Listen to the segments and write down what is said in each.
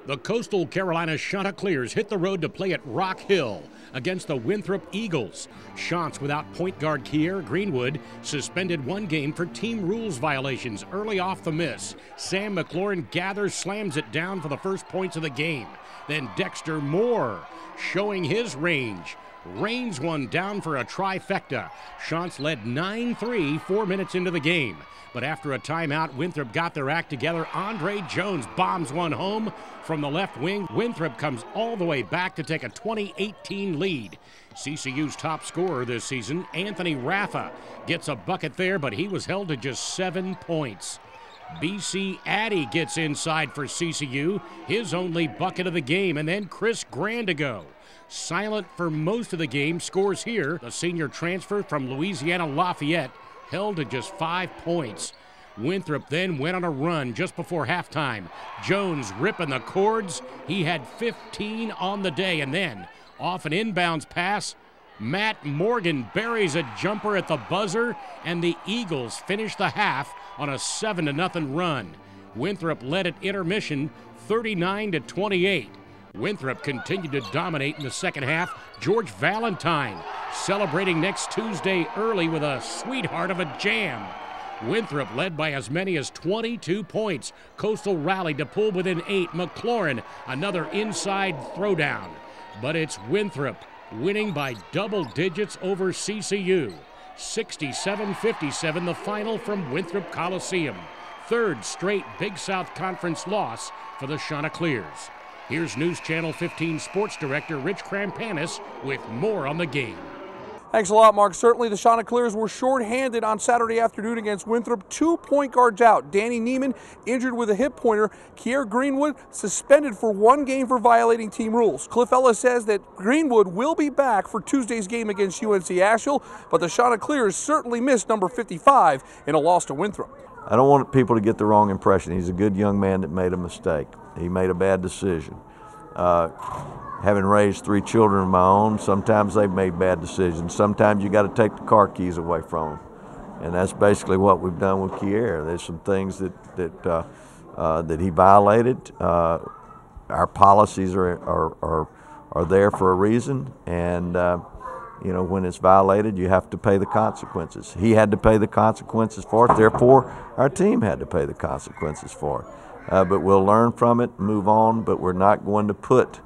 The Coastal Carolina Chanticleers hit the road to play at Rock Hill against the Winthrop Eagles. Chants without point guard Kier Greenwood suspended one game for team rules violations early off the miss. Sam McLaurin gathers, slams it down for the first points of the game. Then Dexter Moore showing his range. Rains one down for a trifecta. Chants led 9-3 4 minutes into the game. But after a timeout, Winthrop got their act together. Andre Jones bombs one home from the left wing. Winthrop comes all the way back to take a 20-18 lead. CCU's top scorer this season, Anthony Raffa, gets a bucket there, but he was held to just 7 points. BC Addy gets inside for CCU, his only bucket of the game, and then Chris Grandigo, silent for most of the game, scores here. The senior transfer from Louisiana Lafayette held to just 5 points. Winthrop then went on a run just before halftime. Jones ripping the cords. He had 15 on the day, and then off an inbounds pass, Matt Morgan buries a jumper at the buzzer, and the Eagles finish the half on a 7-0 run. Winthrop led at intermission 39-28. Winthrop continued to dominate in the second half. George Valentine celebrating next Tuesday early with a sweetheart of a jam. Winthrop led by as many as 22 points. Coastal rallied to pull within 8. McLaurin, another inside throwdown. But it's Winthrop winning by double digits over CCU. 67-57 the final from Winthrop Coliseum. Third straight Big South Conference loss for the Chanticleers. Here's News Channel 15 Sports Director Rich Krampanis with more on the game. Thanks a lot, Mark. Certainly the Chanticleers were shorthanded on Saturday afternoon against Winthrop. 2 point guards out. Danny Neiman injured with a hip pointer. Kier Greenwood suspended for 1 game for violating team rules. Cliff Ellis says that Greenwood will be back for Tuesday's game against UNC Asheville, but the Chanticleers certainly missed number 55 in a loss to Winthrop. I don't want people to get the wrong impression. He's a good young man that made a mistake. He made a bad decision. Having raised 3 children of my own, sometimes they've made bad decisions. Sometimes you got to take the car keys away from them, and that's basically what we've done with Kier. There's some things that he violated. Our policies are there for a reason, and you know, when it's violated, you have to pay the consequences. He had to pay the consequences for it. Therefore, our team had to pay the consequences for it. But we'll learn from it, move on. But we're not going to put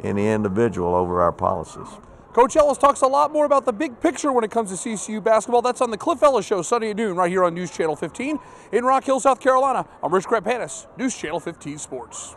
any individual over our policies. Coach Ellis talks a lot more about the big picture when it comes to CCU basketball. That's on the Cliff Ellis Show, Sunday at noon, right here on News Channel 15 in Rock Hill, South Carolina. I'm Rich Krampanis, News Channel 15 Sports.